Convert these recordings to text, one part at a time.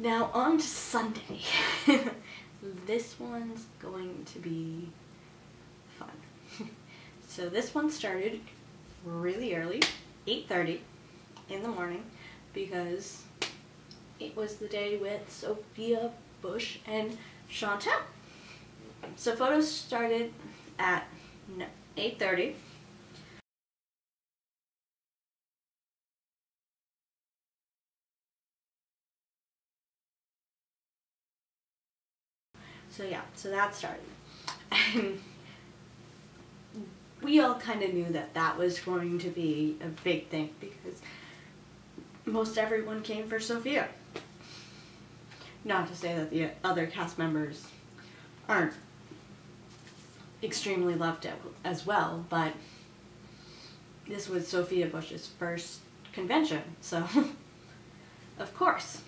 Now on to Sunday. This one's going to be fun. So this one started really early, 8:30 in the morning, because it was the day with Sophia, Bush, and Chantel. So photos started at 8:30. So yeah, so that started. And we all kind of knew that that was going to be a big thing because most everyone came for Sophia. Not to say that the other cast members aren't extremely loved as well, but this was Sophia Bush's first convention, so of course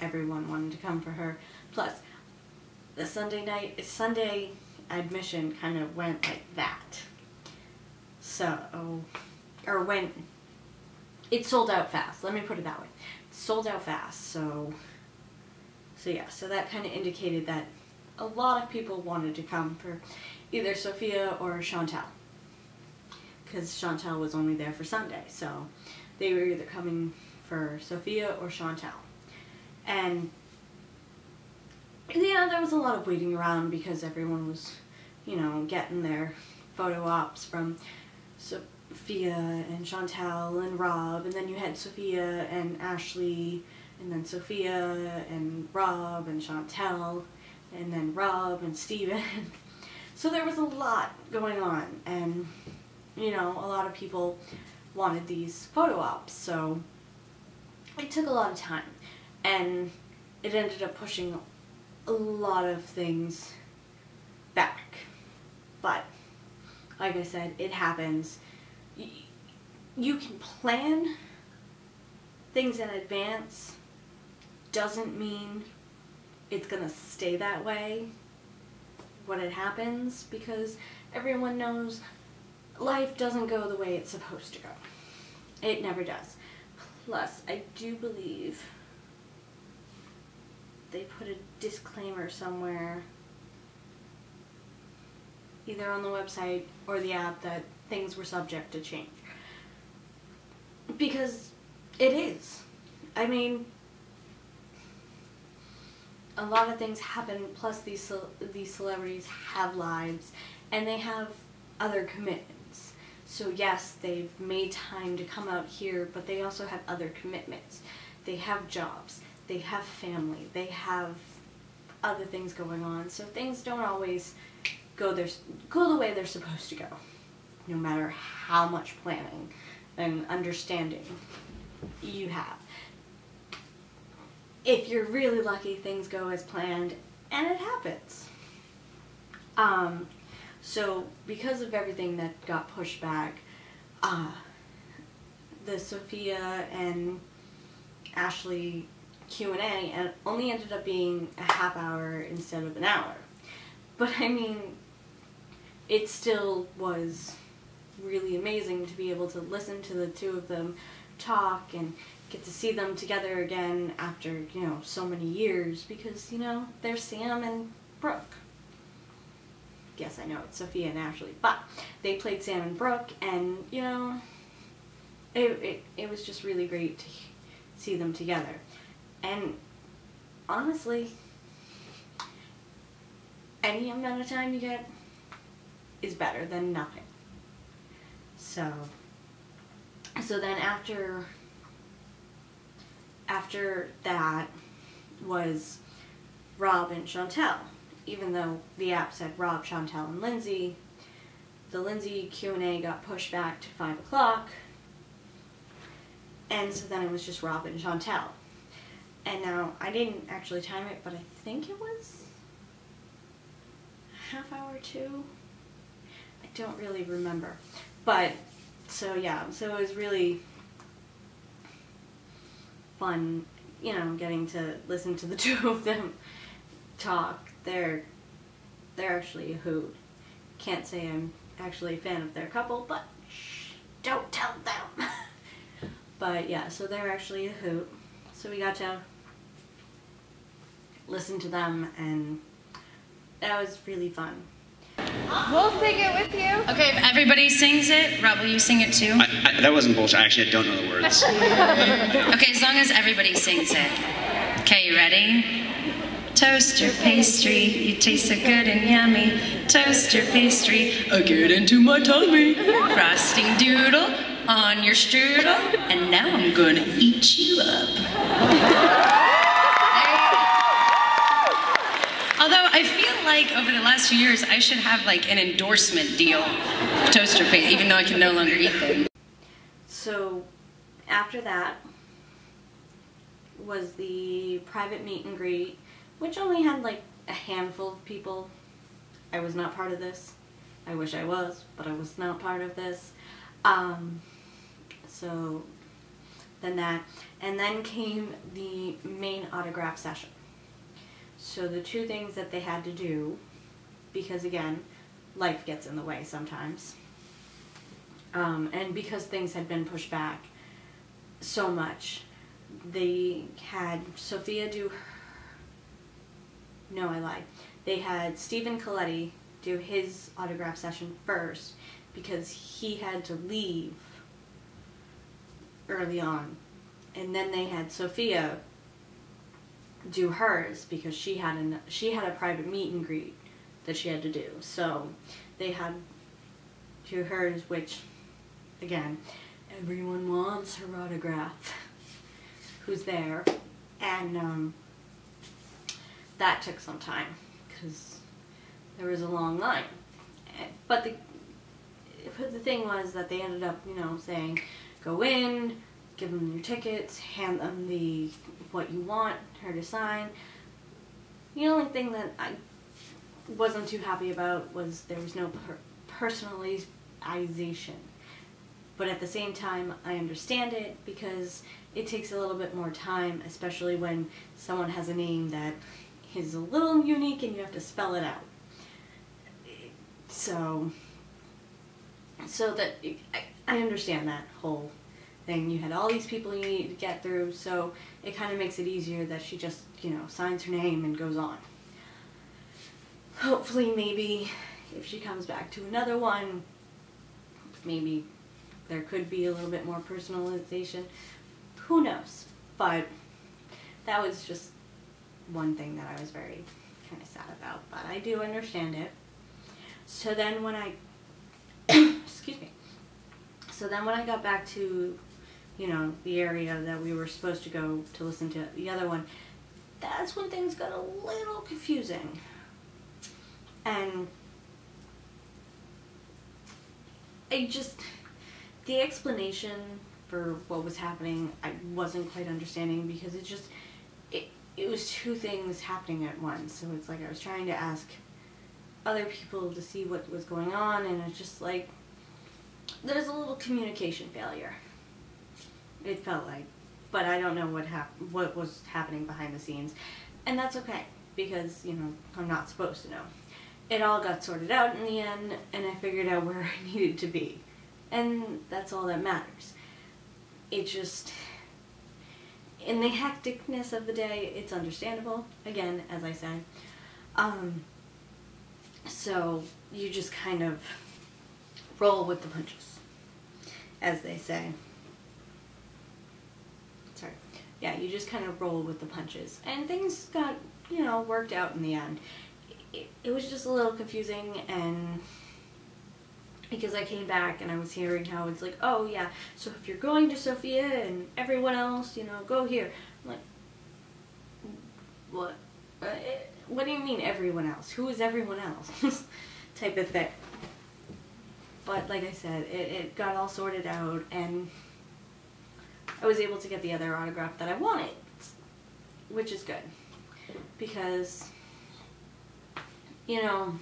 everyone wanted to come for her. Plus, the Sunday admission kind of went like that. So, or went, it sold out fast, let me put it that way. It sold out fast, so yeah, so that kind of indicated that a lot of people wanted to come for either Sophia or Chantel. Because Chantel was only there for Sunday, so they were either coming for Sophia or Chantel. And yeah, there was a lot of waiting around because everyone was, you know, getting their photo ops from Sophia and Chantel and Rob, and then you had Sophia and Ashley, and then Sophia and Rob and Chantel, and then Rob and Steven. So there was a lot going on, and you know, a lot of people wanted these photo ops, so it took a lot of time, and it ended up pushing a lot of things back. But like I said, it happens. You can plan things in advance, doesn't mean it's gonna stay that way when it happens, because everyone knows life doesn't go the way it's supposed to go. It never does. Plus, I do believe they put a disclaimer somewhere, either on the website or the app, that things were subject to change. Because it is. I mean, a lot of things happen, plus these celebrities have lives, and they have other commitments. So yes, they've made time to come out here, but they also have other commitments. They have jobs, they have family, they have other things going on, so things don't always go the way they're supposed to go, no matter how much planning and understanding you have. If you're really lucky, things go as planned, and it happens. So because of everything that got pushed back, the Sophia and Ashley Q&A only ended up being a half hour instead of an hour. But I mean, it still was really amazing to be able to listen to the two of them talk and get to see them together again after, you know, so many years, because, you know, they're Sam and Brooke. Yes, I know it's Sophia and Ashley, but they played Sam and Brooke, and, you know, it was just really great to see them together. And honestly, any amount of time you get is better than nothing. So then after that was Rob and Chantel. Even though the app said Rob, Chantel, and Lindsay, the Lindsay Q&A got pushed back to 5 o'clock, and so then it was just Rob and Chantel. And now, I didn't actually time it, but I think it was a half hour too? I don't really remember. But, so yeah, so it was really fun, you know, getting to listen to the two of them talk. They're actually a hoot. Can't say I'm actually a fan of their couple, but shh, don't tell them. But yeah, so they're actually a hoot. So we got to listen to them, and that was really fun. We'll sing it with you. Okay, if everybody sings it, Rob, will you sing it too? That wasn't bullshit. Actually, I don't know the words. Okay, as long as everybody sings it. Okay, you ready? Toast your pastry, you taste so good and yummy. Toast your pastry, I get into my tummy. Frosting doodle on your strudel, and now I'm gonna eat you up. Although I feel like over the last few years, I should have like an endorsement deal of toaster paste, even though I can no longer eat them. So after that was the private meet and greet, which only had like a handful of people. I was not part of this. I wish I was, but I was not part of this. So then that, and then came the main autograph session. So the two things that they had to do, because again, life gets in the way sometimes, and because things had been pushed back so much, they had Sophia do, no, I lied. They had Stephen Coletti do his autograph session first because he had to leave early on, and then they had Sophia do hers because she had a private meet and greet that she had to do. So they had do hers, which again, everyone wants her autograph who's there, and that took some time because there was a long line. But the thing was that they ended up, you know, saying, go in, give them your tickets, hand them what you want her to sign. The only thing that I wasn't too happy about was there was no personalization. But at the same time, I understand it because it takes a little bit more time, especially when someone has a name that is a little unique and you have to spell it out. So that I understand that whole thing. You had all these people you need to get through, so it kind of makes it easier that she just, you know, signs her name and goes on. Hopefully, maybe if she comes back to another one, maybe there could be a little bit more personalization. Who knows? But that was just one thing that I was very kind of sad about, but I do understand it. So then when I excuse me. So then when I got back to, you know, the area that we were supposed to go to listen to the other one, that's when things got a little confusing. And the explanation for what was happening, I wasn't quite understanding because it was two things happening at once. So it's like I was trying to ask other people to see what was going on, and it's just like there's a little communication failure, it felt like. But I don't know what was happening behind the scenes, and that's okay because, you know, I'm not supposed to know. It all got sorted out in the end, and I figured out where I needed to be, and that's all that matters. It just, in the hecticness of the day, it's understandable, again, as I said. So you just kind of roll with the punches, as they say. Sorry. Yeah, you just kind of roll with the punches. And things got, you know, worked out in the end. It was just a little confusing, and because I came back and I was hearing how it's like, oh yeah, so if you're going to Sophia and everyone else, you know, go here. I'm like, what? What do you mean everyone else? Who is everyone else? Type of thing. But like I said, it got all sorted out, and I was able to get the other autograph that I wanted, which is good. Because, you know,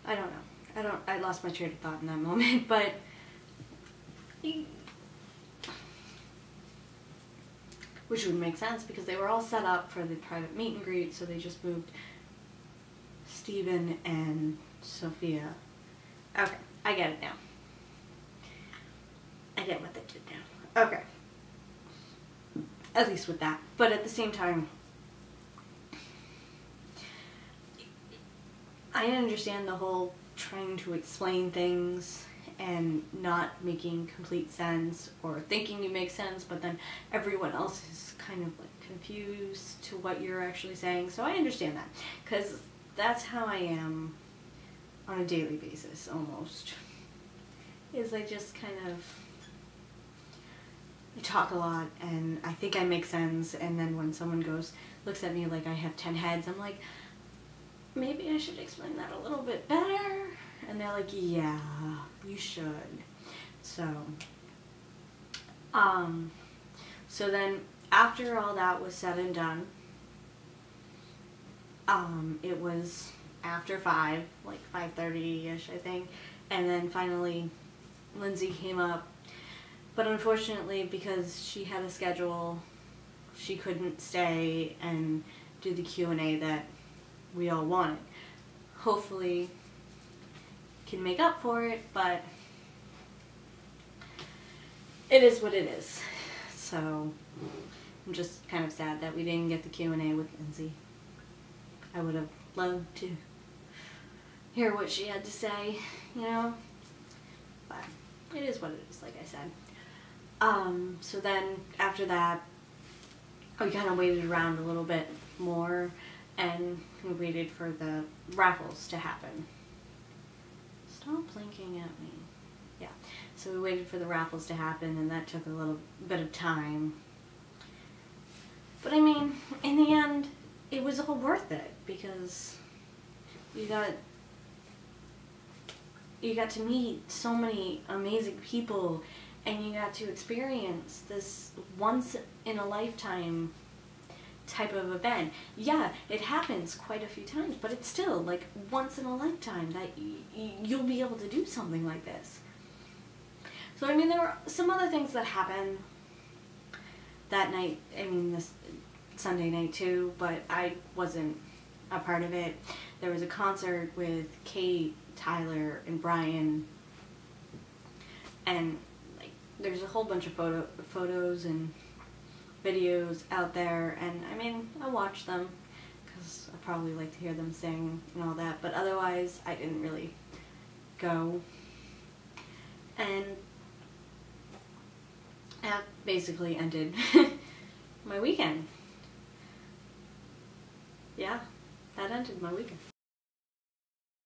I don't know. I lost my train of thought in that moment, but which would make sense because they were all set up for the private meet and greet, so they just moved Stephen and Sophia. Okay, I get it now. I get what they did now. Okay. At least with that. But at the same time, I understand the whole trying to explain things and not making complete sense, or thinking you make sense, but then everyone else is kind of like confused to what you're actually saying. So I understand that, because that's how I am on a daily basis almost. Is I just kind of, I talk a lot and I think I make sense, and then when someone looks at me like I have 10 heads, I'm like, maybe I should explain that a little bit better. And they're like, yeah, you should. So then after all that was said and done, it was after 5, like 5:30-ish, I think, and then finally Lindsay came up, but unfortunately, because she had a schedule, she couldn't stay and do the Q&A that we all wanted. Hopefully can make up for it, but it is what it is. So I'm just kind of sad that we didn't get the Q&A with Lindsay. I would have loved to hear what she had to say, you know, but it is what it is, like I said. So then after that, we kind of waited around a little bit more, and we waited for the raffles to happen. Stop blinking at me. Yeah, so we waited for the raffles to happen, and that took a little bit of time. But I mean, in the end, it was all worth it, because you got to meet so many amazing people, and you got to experience this once-in-a-lifetime type of event. Yeah, it happens quite a few times, but it's still like once in a lifetime that you'll be able to do something like this. So I mean, there were some other things that happened that night, I mean this Sunday night too, but I wasn't a part of it. There was a concert with Kate, Tyler, and Brian, and like there's a whole bunch of photos and videos out there, and I mean, I watch them because I probably like to hear them sing and all that, but otherwise I didn't really go. And that basically ended my weekend. Yeah, that ended my weekend.